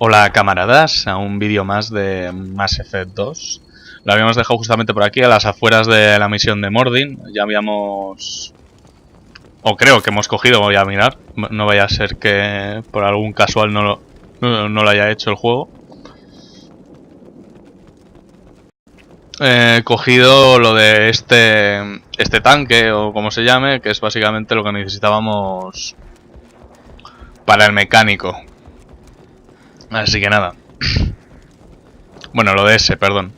Hola camaradas, a un vídeo más de Mass Effect 2. Lo habíamos dejado justamente por aquí, a las afueras de la misión de Mordin. Ya habíamos... o creo que hemos cogido, voy a mirar. No vaya a ser que por algún casual no lo haya hecho el juego. He cogido lo de este tanque, o como se llame, que es básicamente lo que necesitábamos para el mecánico. Así que nada. Bueno, lo de ese, perdón.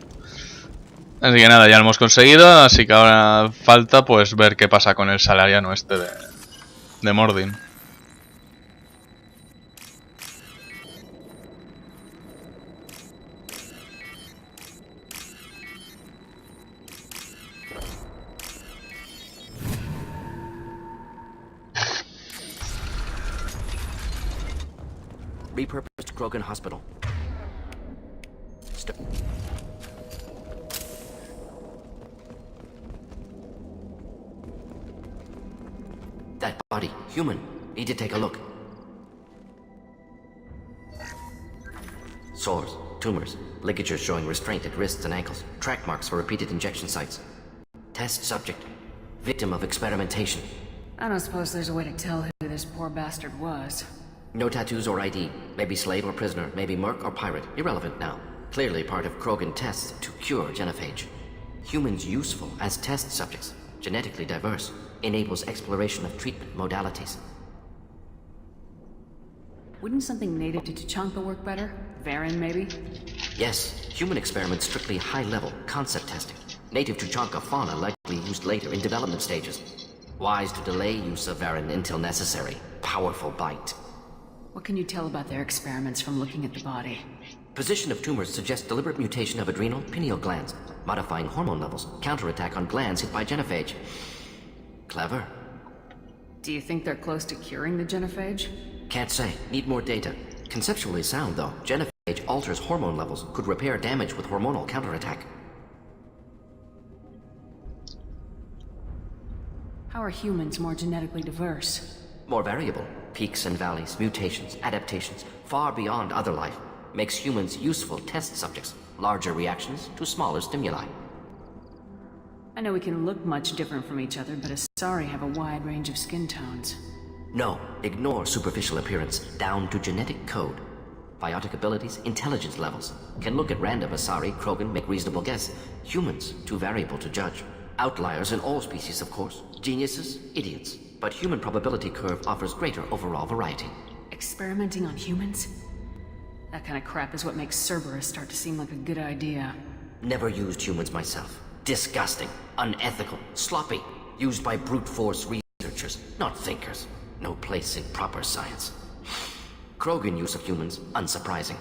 Así que nada, ya lo hemos conseguido, así que ahora falta pues ver qué pasa con el salariano este de Mordin. Repurposed Krogan Hospital. That body, human. Need to take a look. Sores, tumors, ligatures showing restraint at wrists and ankles, track marks for repeated injection sites. Test subject, victim of experimentation. I don't suppose there's a way to tell who this poor bastard was. No tattoos or ID. Maybe slave or prisoner, maybe merc or pirate. Irrelevant now. Clearly part of Krogan tests to cure genophage. Humans useful as test subjects. Genetically diverse. Enables exploration of treatment modalities. Wouldn't something native to Tuchanka work better? Varen, maybe? Yes. Human experiments strictly high-level concept testing. Native Tuchanka fauna likely used later in development stages. Wise to delay use of Varen until necessary. Powerful bite. What can you tell about their experiments from looking at the body? Position of tumors suggests deliberate mutation of adrenal, pineal glands, modifying hormone levels, counterattack on glands hit by genophage. Clever. Do you think they're close to curing the genophage? Can't say. Need more data. Conceptually sound, though. Genophage alters hormone levels, could repair damage with hormonal counterattack. How are humans more genetically diverse? More variable. Peaks and valleys, mutations, adaptations, far beyond other life. Makes humans useful test subjects. Larger reactions to smaller stimuli. I know we can look much different from each other, but Asari have a wide range of skin tones. No, ignore superficial appearance, down to genetic code. Biotic abilities, intelligence levels. Can look at random Asari, Krogan, make reasonable guess. Humans, too variable to judge. Outliers in all species, of course. Geniuses, idiots. But human probability curve offers greater overall variety. Experimenting on humans? That kind of crap is what makes Cerberus start to seem like a good idea. Never used humans myself. Disgusting, unethical, sloppy. Used by brute force researchers, not thinkers. No place in proper science. Krogan use of humans, unsurprising.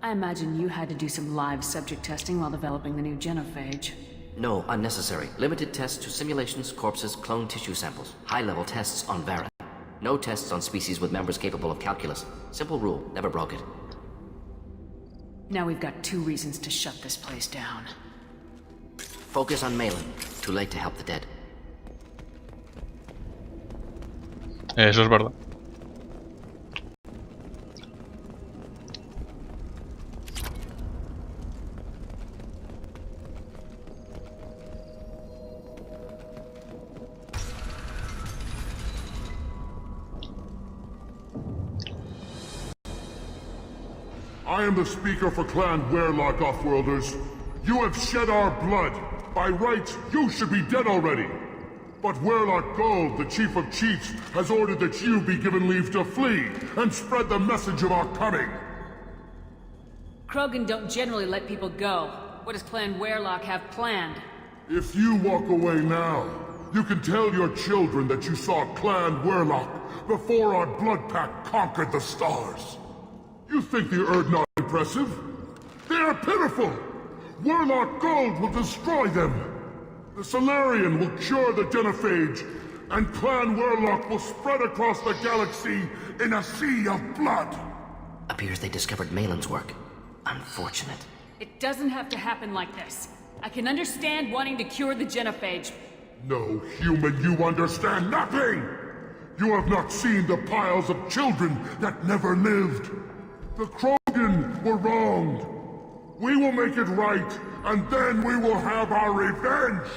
I imagine you had to do some live subject testing while developing the new genophage. No, unnecessary. Limited tests to simulations, corpses, cloned tissue samples. High-level tests on Varen. No tests on species with members capable of calculus. Simple rule, never broke it. Now we've got 2 reasons to shut this place down. Focus on Malin. Too late to help the dead. Eso es verdad. I am the speaker for Clan Werlock, Offworlders. You have shed our blood. By rights, you should be dead already. But Werlock Gold, the Chief of Chiefs, has ordered that you be given leave to flee and spread the message of our coming. Krogan don't generally let people go. What does Clan Werlock have planned? If you walk away now, you can tell your children that you saw Clan Werlock before our blood pact conquered the stars. You think the Erd not impressive? They are pitiful! Werlock Gold will destroy them! The Solarian will cure the genophage, and Clan Werlock will spread across the galaxy in a sea of blood! Appears they discovered Malin's work. Unfortunate. It doesn't have to happen like this. I can understand wanting to cure the genophage. No, human, you understand nothing! You have not seen the piles of children that never lived. The Krogan Krogan were wronged. We will make it right, and then we will have our revenge!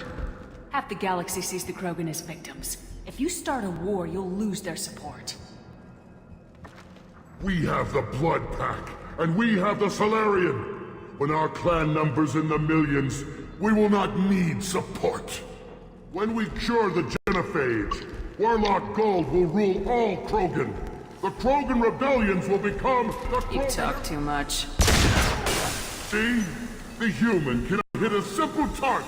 Half the galaxy sees the Krogan as victims. If you start a war, you'll lose their support. We have the Blood Pack, and we have the Solarian. When our clan numbers in the millions, we will not need support. When we cure the Genophage, Warlock Gold will rule all Krogan. The Krogan rebellions will become the Krogan... You talk too much. See? The human cannot hit a simple target.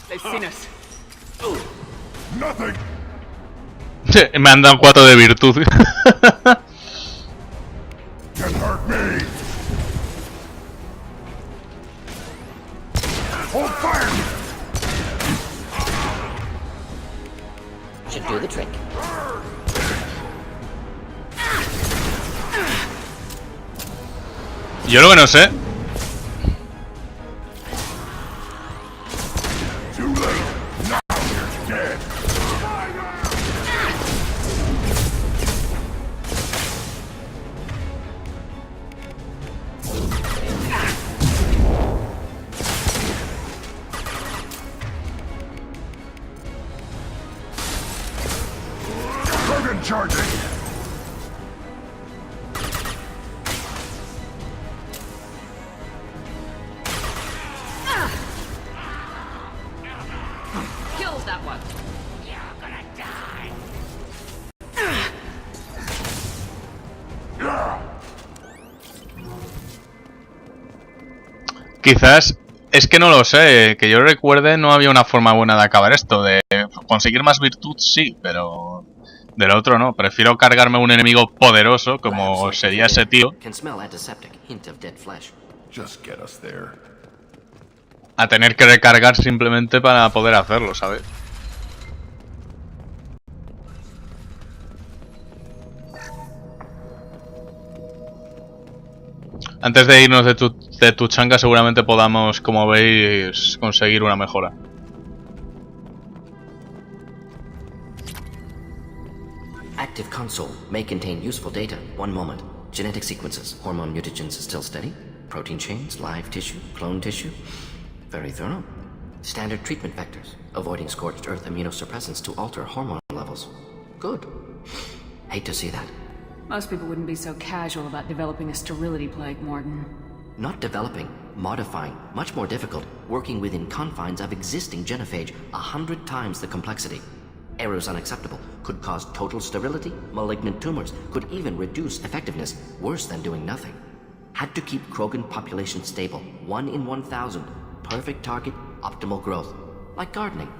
They've seen us. Nothing! Me han dado 4 de virtud. Can hurt me! Hold fire! Should do the trick. Yo lo que no sé. Too late! Now you're dead! Krogan charging! Kills that one. Quizás, es que no lo sé, que yo recuerde no había una forma buena de acabar esto, de conseguir más virtud sí, pero del otro no. Prefiero cargarme un enemigo poderoso como sería ese tío Can smell antiseptic, hint of dead flesh. Just get us there. a tener que recargar simplemente para poder hacerlo, ¿sabes? Antes de irnos de tu changa seguramente podamos, como veis, conseguir una mejora. Active console may contain useful data. One moment. Genetic sequences, hormone mutagens still steady. Protein chains, live tissue, clone tissue. Very thorough. Standard treatment vectors, avoiding scorched earth immunosuppressants to alter hormone levels. Good. Hate to see that. Most people wouldn't be so casual about developing a sterility plague, Morton. Not developing, modifying, much more difficult, working within confines of existing genophage, 100 times the complexity. Errors unacceptable, could cause total sterility, malignant tumors, could even reduce effectiveness, worse than doing nothing. Had to keep Krogan population stable, 1 in 1,000, perfect target, optimal growth, like gardening.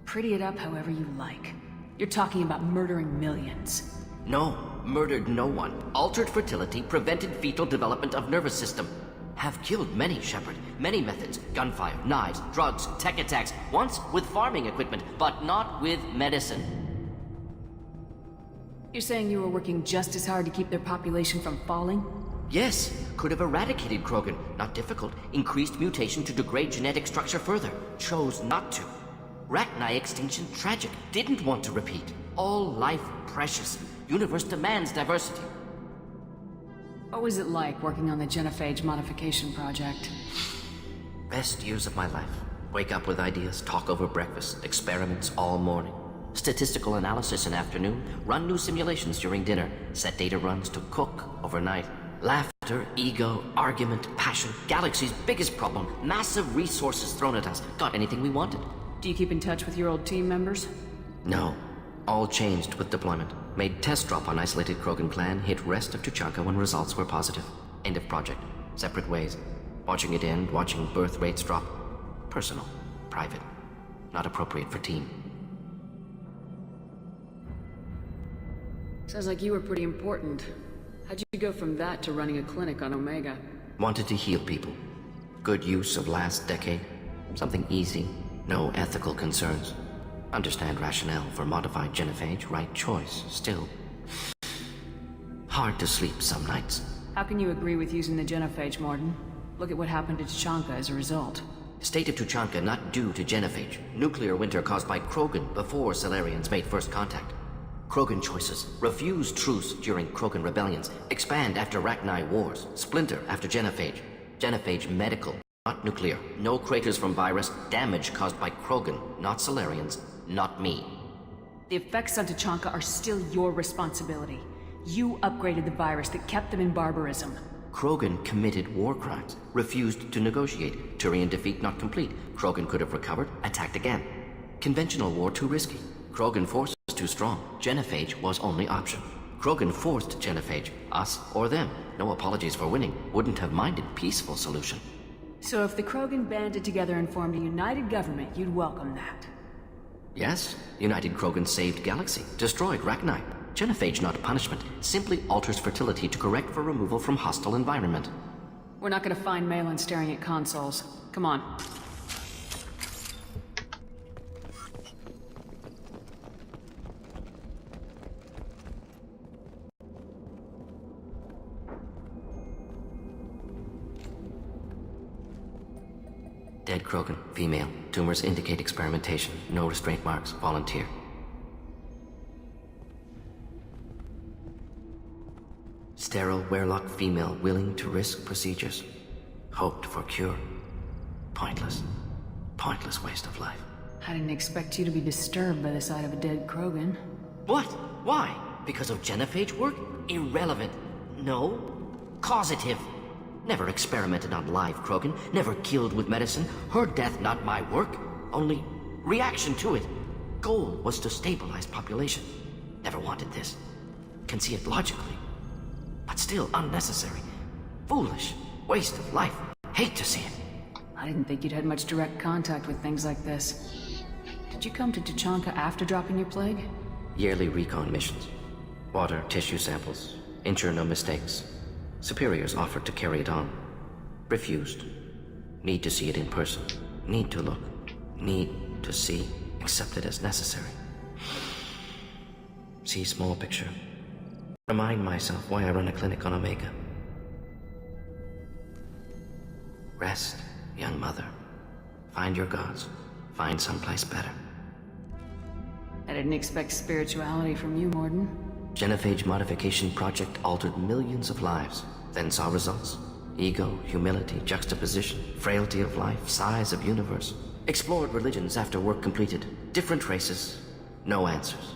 Pretty it up however you like. You're talking about murdering millions. No, murdered no one. Altered fertility, prevented fetal development of nervous system. Have killed many, Shepard. Many methods. Gunfire, knives, drugs, tech attacks. Once with farming equipment, but not with medicine. You're saying you were working just as hard to keep their population from falling? Yes, could have eradicated Krogan. Not difficult. Increased mutation to degrade genetic structure further. Chose not to. Rachni extinction tragic. Didn't want to repeat. All life precious. Universe demands diversity. What was it like working on the genophage modification project? Best years of my life. Wake up with ideas, talk over breakfast, experiments all morning. Statistical analysis in afternoon, run new simulations during dinner, set data runs to cook overnight. Laughter, ego, argument, passion, galaxy's biggest problem, massive resources thrown at us. Got anything we wanted. Do you keep in touch with your old team members? No. All changed with deployment. Made test drop on isolated Krogan clan, hit rest of Tuchanka when results were positive. End of project. Separate ways. Watching it end, watching birth rates drop. Personal. Private. Not appropriate for team. Sounds like you were pretty important. How'd you go from that to running a clinic on Omega? Wanted to heal people. Good use of last decade. Something easy. No ethical concerns. Understand rationale for modified genophage, right choice, still. Hard to sleep some nights. How can you agree with using the genophage, Morton? Look at what happened to Tuchanka as a result. State of Tuchanka not due to genophage. Nuclear winter caused by Krogan before Solarians made first contact. Krogan choices. Refuse truce during Krogan rebellions. Expand after Rachni wars. Splinter after genophage. Genophage medical, not nuclear. No craters from virus. Damage caused by Krogan, not Solarians, not me. The effects on Tuchanka are still your responsibility. You upgraded the virus that kept them in barbarism. Krogan committed war crimes, refused to negotiate. Turian defeat not complete. Krogan could have recovered, attacked again. Conventional war too risky. Krogan force was too strong. Genophage was only option. Krogan forced genophage, us or them. No apologies for winning. Wouldn't have minded peaceful solution. So if the Krogan banded together and formed a united government, you'd welcome that. Yes, United Krogan saved Galaxy, destroyed Rachni. Genophage not punishment, simply alters fertility to correct for removal from hostile environment. We're not gonna find Malin staring at consoles. Come on. Dead Krogan, female. Tumors indicate experimentation. No restraint marks. Volunteer. Sterile Werlock female willing to risk procedures. Hoped for cure. Pointless. Pointless waste of life. I didn't expect you to be disturbed by the sight of a dead Krogan. What? Why? Because of genophage work? Irrelevant. No. Causative. Never experimented on live Krogan. Never killed with medicine. Her death not my work. Only reaction to it. Goal was to stabilize population. Never wanted this. Can see it logically. But still unnecessary. Foolish. Waste of life. Hate to see it. I didn't think you'd had much direct contact with things like this. Did you come to Tuchanka after dropping your plague? Yearly recon missions. Water, tissue samples. Ensure no mistakes. Superiors offered to carry it on. Refused. Need to see it in person. Need to look. Need to see. Accept it as necessary. See small picture. Remind myself why I run a clinic on Omega. Rest, young mother. Find your gods. Find someplace better. I didn't expect spirituality from you, Morden. Genophage modification project altered millions of lives, then saw results. Ego, humility, juxtaposition, frailty of life, size of universe. Explored religions after work completed. Different races. No answers.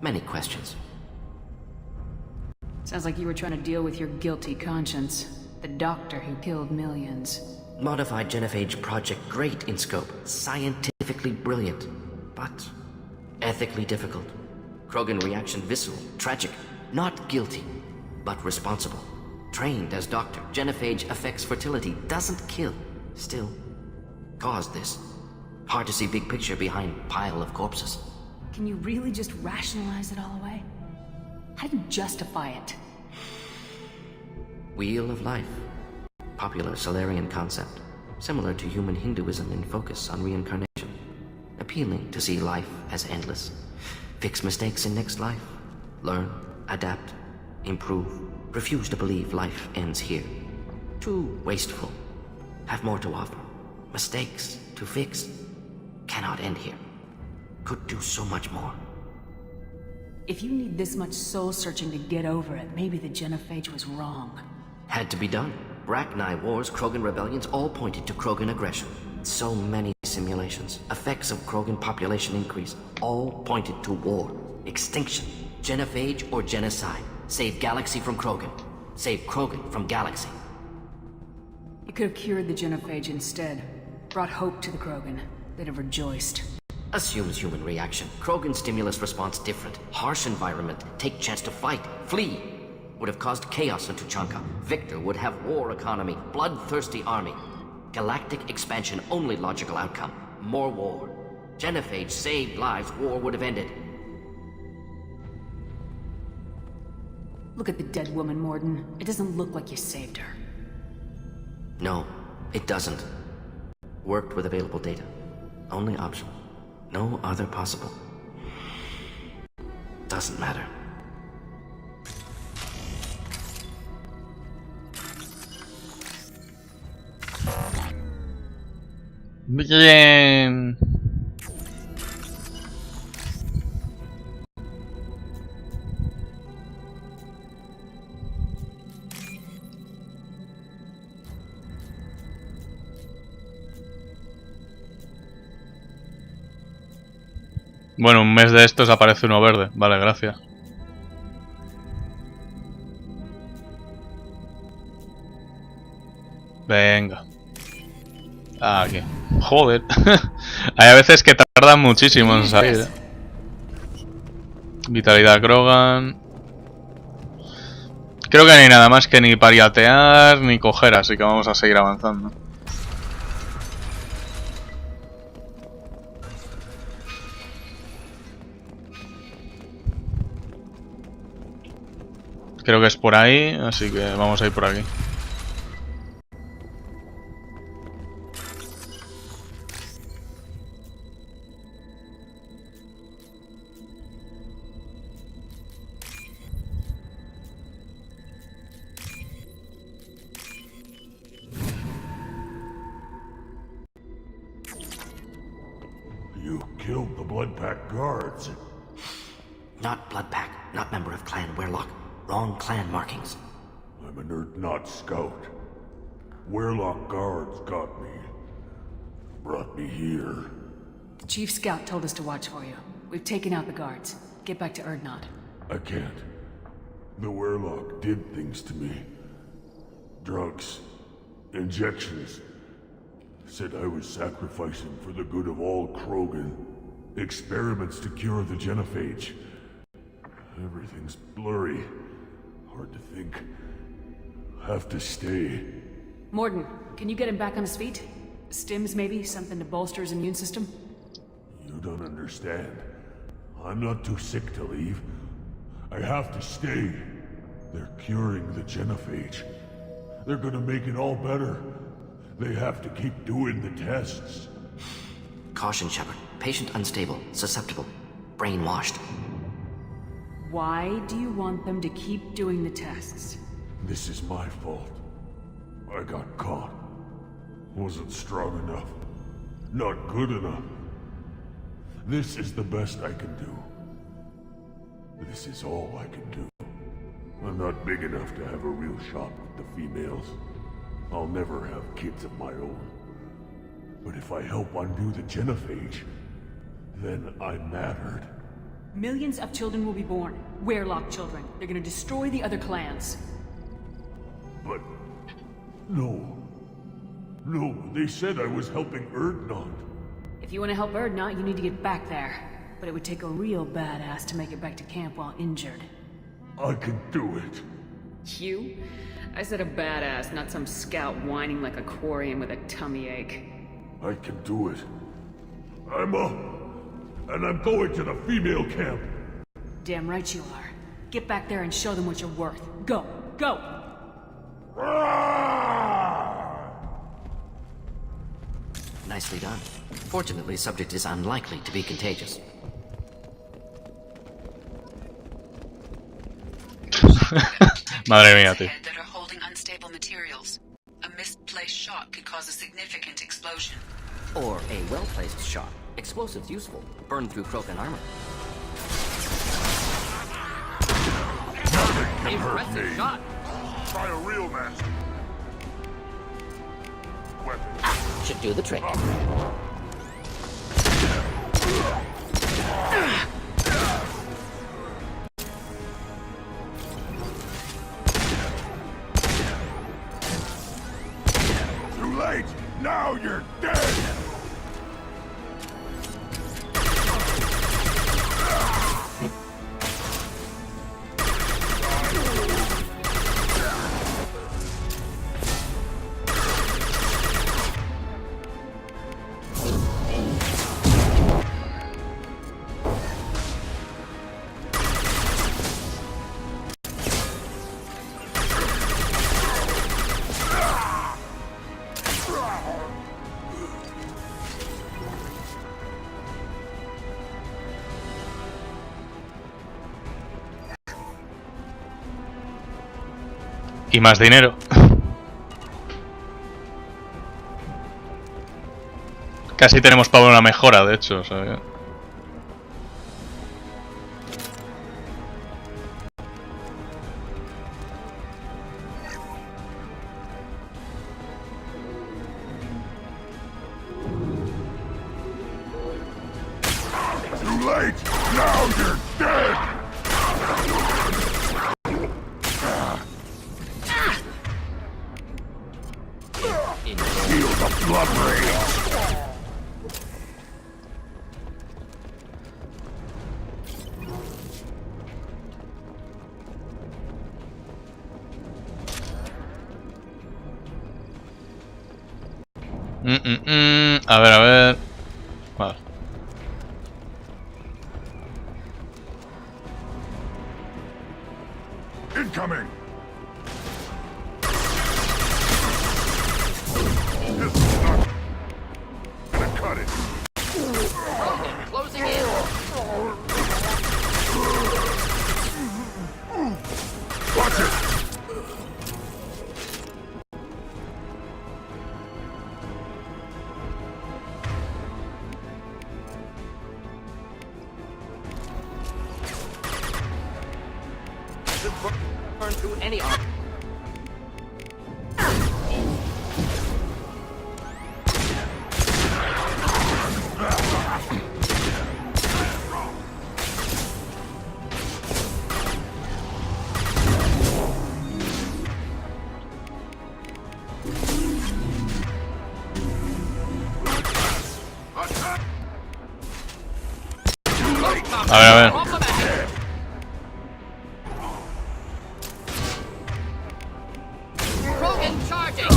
Many questions. Sounds like you were trying to deal with your guilty conscience. The doctor who killed millions. Modified genophage project great in scope. Scientifically brilliant. But ethically difficult. Krogan reaction visceral, tragic. Not guilty, but responsible. Trained as doctor. Genophage affects fertility, doesn't kill. Still, caused this. Hard to see big picture behind pile of corpses. Can you really just rationalize it all away? How do you justify it? Wheel of life. Popular Solarian concept. Similar to human Hinduism in focus on reincarnation. Appealing to see life as endless. Fix mistakes in next life. Learn, adapt, improve. Refuse to believe life ends here. Too wasteful. Have more to offer. Mistakes to fix. Cannot end here. Could do so much more. If you need this much soul-searching to get over it, maybe the genophage was wrong. Had to be done. Rachni wars, Krogan rebellions, all pointed to Krogan aggression. So many simulations. Effects of Krogan population increase. All pointed to war. Extinction. Genophage or genocide. Save Galaxy from Krogan. Save Krogan from Galaxy. You could have cured the genophage instead. Brought hope to the Krogan. They'd have rejoiced. Assumes human reaction. Krogan stimulus response different. Harsh environment. Take chance to fight. Flee. Would have caused chaos in Tuchanka. Victor would have war economy. Bloodthirsty army. Galactic expansion only logical outcome. More war. Genophage saved lives. War would have ended. Look at the dead woman, Morden. It doesn't look like you saved her. No, it doesn't. Worked with available data. Only option. No other possible. Doesn't matter. Bien. Bueno, un mes de estos aparece uno verde. Vale, gracias. Venga. Aquí. Joder. Hay a veces que tardan muchísimo en salir. Vitalidad Krogan. Creo que no hay nada más que ni pariatear ni coger, así que vamos a seguir avanzando. Creo que es por ahí, así que vamos a ir por aquí. You killed the Blood Pack guards. Not Blood Pack, not member of Clan Werlock. Wrong clan markings. I'm a nerd, not scout. Werlock guards got me. Brought me here. The Chief Scout told us to watch for you. We've taken out the guards. Get back to Erdnot. I can't. The Werlock did things to me. Drugs. Injections. Said I was sacrificing for the good of all Krogan. Experiments to cure the genophage. Everything's blurry. Hard to think. Have to stay. Morden, can you get him back on his feet? Stims, maybe? Something to bolster his immune system? You don't understand. I'm not too sick to leave. I have to stay. They're curing the genophage. They're gonna make it all better. They have to keep doing the tests. Caution, Shepard. Patient unstable, susceptible, brainwashed. Why do you want them to keep doing the tests? This is my fault. I got caught. Wasn't strong enough. Not good enough. This is the best I can do. This is all I can do. I'm not big enough to have a real shot with the females. I'll never have kids of my own. But if I help undo the genophage, then I mattered. Millions of children will be born. Werlock children. They're gonna destroy the other clans. But... no. No, they said I was helping Erdnot. If you want to help Erdnot, you need to get back there. But it would take a real badass to make it back to camp while injured. I can do it. You? I said a badass, not some scout whining like a quarian with a tummy ache. I can do it. I'm up. And I'm going to the female camp. Damn right you are. Get back there and show them what you're worth. Go! Go! Nicely done. Fortunately, subject is unlikely to be contagious. Madre mía, tío. That are holding unstable materials. A misplaced shot could cause a significant explosion. Or a well-placed shot. Explosives useful. Burn through Krogan armor. Impressive shot. Try a real master. Weapon. Should do the trick. Too late! Now you're dead! Y más dinero. Casi tenemos para una mejora, de hecho, o sea que... Too late! Now you're dead! Feel the blood rage! A ver, a ver... Vale. Incoming! This is not gonna cut it. Closing in. Watch it! Burn through any arm. A ver, a ver. Krogan charging.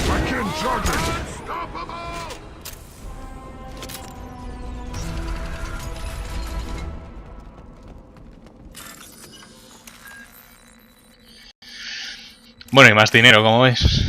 My kin charging! Unstoppable! Bueno, y más dinero, como veis.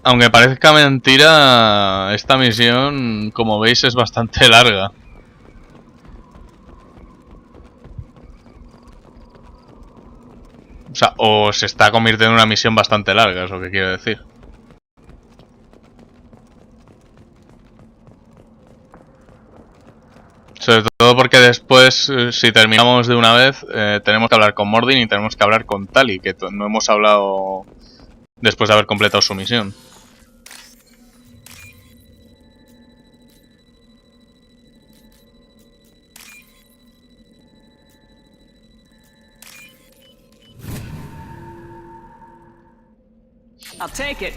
Aunque parezca mentira, esta misión, como veis, es bastante larga. O sea, o se está convirtiendo en una misión bastante larga, es lo que quiero decir. Sobre todo porque después, si terminamos de una vez, tenemos que hablar con Mordin y tenemos que hablar con Tali, que no hemos hablado después de haber completado su misión. I'll take it.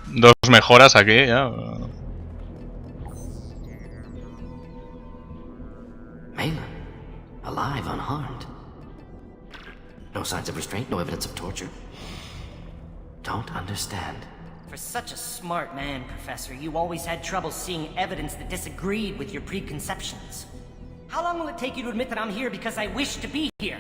Dos mejoras aquí, ya. Malin, alive, unharmed. No signs of restraint, no evidence of torture. Don't understand. For such a smart man, Professor, you always had trouble seeing evidence that disagreed with your preconceptions. How long will it take you to admit that I'm here because I wish to be here?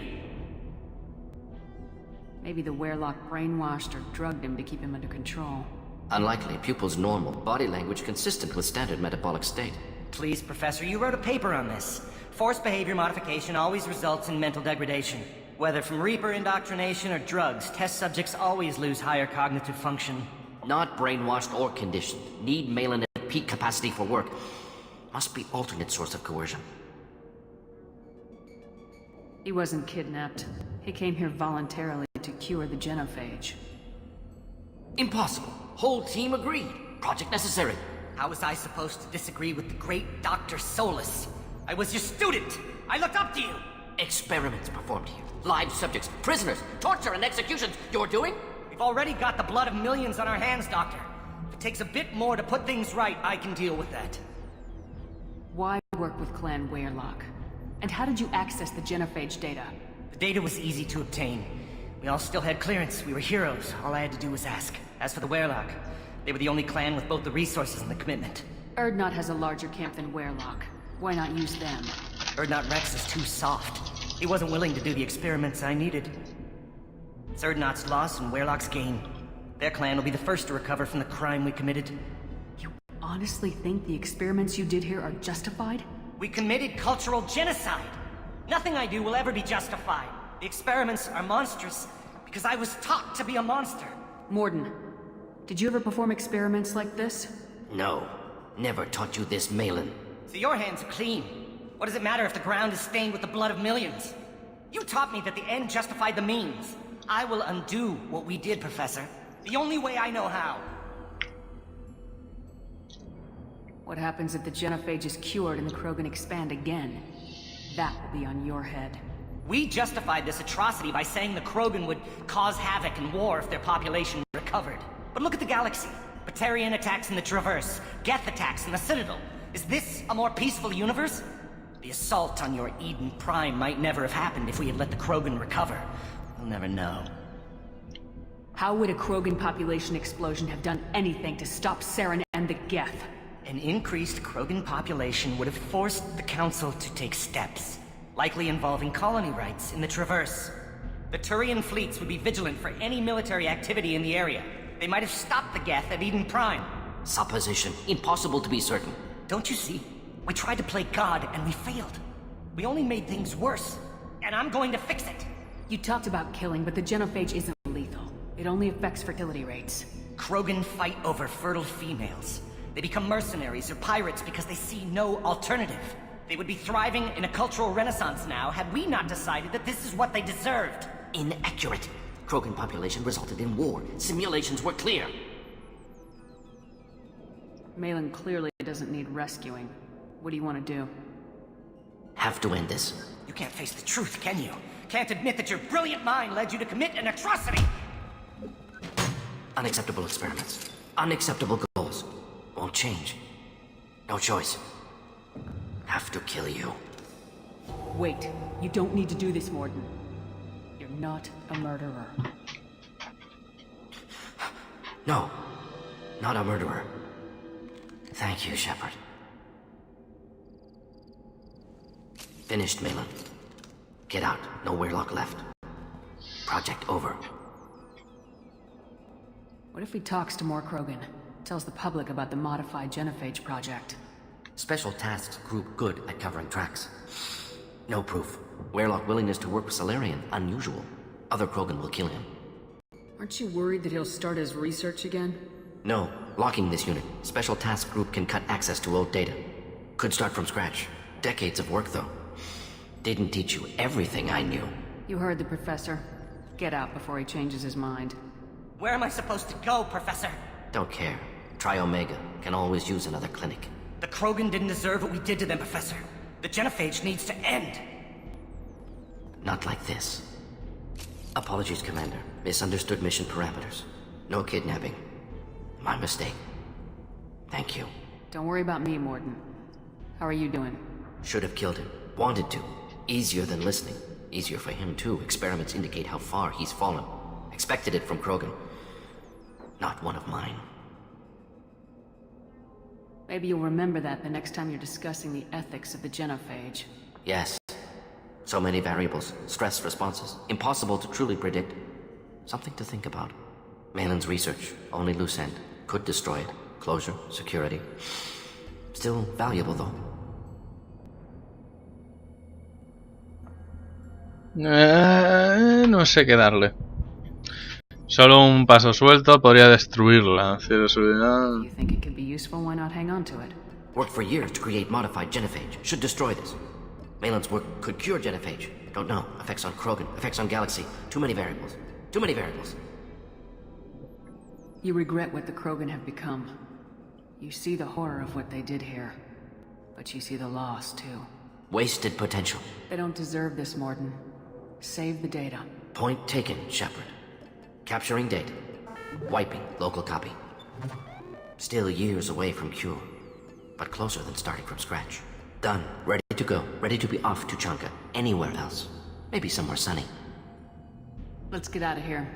Maybe the Werelock brainwashed or drugged him to keep him under control. Unlikely. Pupil's normal. Body language consistent with standard metabolic state. Please, Professor, you wrote a paper on this. Forced behavior modification always results in mental degradation. Whether from Reaper indoctrination or drugs, test subjects always lose higher cognitive function. Not brainwashed or conditioned. Need Malin at peak capacity for work. Must be alternate source of coercion. He wasn't kidnapped. He came here voluntarily to cure the genophage. Impossible. Whole team agreed. Project necessary. How was I supposed to disagree with the great Dr. Solus? I was your student! I looked up to you! Experiments performed here. Live subjects, prisoners, torture and executions. You're doing? We've already got the blood of millions on our hands, Doctor. If it takes a bit more to put things right, I can deal with that. Why work with Clan Werelock? And how did you access the genophage data? The data was easy to obtain. We all still had clearance. We were heroes. All I had to do was ask. As for the Werelock, they were the only clan with both the resources and the commitment. Erdnot has a larger camp than Wehrlock. Why not use them? Erdnot Rex is too soft. He wasn't willing to do the experiments I needed. It's Erdnot's loss and Wehrlock's gain. Their clan will be the first to recover from the crime we committed. You honestly think the experiments you did here are justified? We committed cultural genocide! Nothing I do will ever be justified. The experiments are monstrous because I was taught to be a monster. Morden, did you ever perform experiments like this? No. Never taught you this, Malin. So your hands are clean. What does it matter if the ground is stained with the blood of millions? You taught me that the end justified the means. I will undo what we did, Professor. The only way I know how. What happens if the genophage is cured and the Krogan expand again? That will be on your head. We justified this atrocity by saying the Krogan would cause havoc and war if their population recovered. But look at the galaxy. Batarian attacks in the Traverse, Geth attacks in the Citadel. Is this a more peaceful universe? The assault on your Eden Prime might never have happened if we had let the Krogan recover. We'll never know. How would a Krogan population explosion have done anything to stop Saren and the Geth? An increased Krogan population would have forced the Council to take steps, likely involving colony rights in the Traverse. The Turian fleets would be vigilant for any military activity in the area. They might have stopped the Geth at Eden Prime. Supposition. Impossible to be certain. Don't you see? We tried to play God and we failed. We only made things worse. And I'm going to fix it. You talked about killing, but the genophage isn't lethal. It only affects fertility rates. Krogan fight over fertile females. They become mercenaries or pirates because they see no alternative. They would be thriving in a cultural renaissance now had we not decided that this is what they deserved. Inaccurate. Krogan population resulted in war. Simulations were clear. Malin clearly doesn't need rescuing. What do you want to do? Have to end this. You can't face the truth, can you? Can't admit that your brilliant mind led you to commit an atrocity! Unacceptable experiments. Unacceptable goals. Won't change. No choice. Have to kill you. Wait. You don't need to do this, Morden. You're not a murderer. No. Not a murderer. Thank you, Shepard. Finished, Malin. Get out. No Wehrlock left. Project over. What if he talks to more Krogan? Tells the public about the modified genophage project? Special Tasks Group good at covering tracks. No proof. Wehrlock willingness to work with Salarian, unusual. Other Krogan will kill him. Aren't you worried that he'll start his research again? No. Locking this unit. Special Task Group can cut access to old data. Could start from scratch. Decades of work, though. Didn't teach you everything I knew. You heard the professor. Get out before he changes his mind. Where am I supposed to go, Professor? Don't care. Try Omega. Can always use another clinic. The Krogan didn't deserve what we did to them, Professor. The genophage needs to end. Not like this. Apologies, Commander. Misunderstood mission parameters. No kidnapping. My mistake. Thank you. Don't worry about me, Morden. How are you doing? Should have killed him. Wanted to. Easier than listening. Easier for him, too. Experiments indicate how far he's fallen. Expected it from Krogan. Not one of mine. Maybe you'll remember that the next time you're discussing the ethics of the genophage. Yes. So many variables. Stress responses. Impossible to truly predict. Something to think about. Malin's research. Only loose end. Could destroy it. Closure. Security. Still valuable, though. No sé qué darle. Solo un paso suelto podría destruirla. You think it could be useful? Why not hang on to it? Worked for years to create modified genophage. Should destroy this. Malin's work could cure genophage. Don't know. Effects on Krogan. Effects on Galaxy. Too many variables. Too many variables. You regret what the Krogan have become. You see the horror of what they did here. But you see the loss, too. Wasted potential. They don't deserve this, Morden. Save the data. Point taken, Shepard. Capturing data. Wiping local copy. Still years away from cure. But closer than starting from scratch. Done. Ready to go. Ready to be off to Chanka. Anywhere else. Maybe somewhere sunny. Let's get out of here.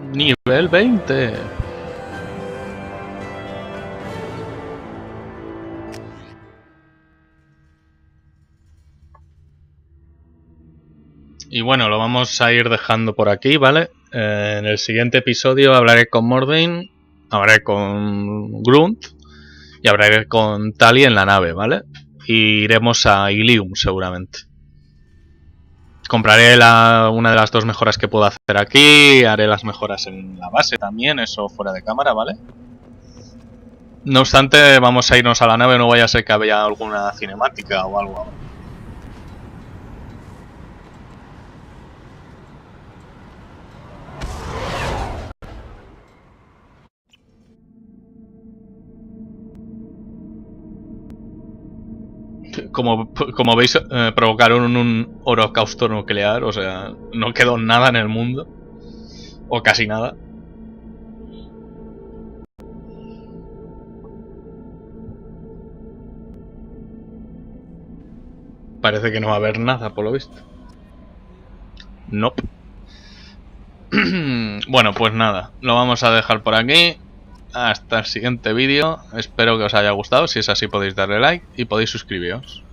Nivel 20. Y bueno, lo vamos a ir dejando por aquí, ¿vale? En el siguiente episodio hablaré con Mordain, hablaré con Grunt y hablaré con Tali en la nave, ¿vale? Y iremos a Ilium seguramente. Compraré una de las 2 mejoras que puedo hacer aquí, haré las mejoras en la base también, eso fuera de cámara, ¿vale? No obstante, vamos a irnos a la nave, no vaya a ser que haya alguna cinemática o algo. Como veis, provocaron un holocausto nuclear, o sea, no quedó nada en el mundo, o casi nada. Parece que no va a haber nada, por lo visto. Nope. Bueno, pues nada, lo vamos a dejar por aquí. Hasta el siguiente vídeo. Espero que os haya gustado. Si es así, podéis darle like y podéis suscribiros.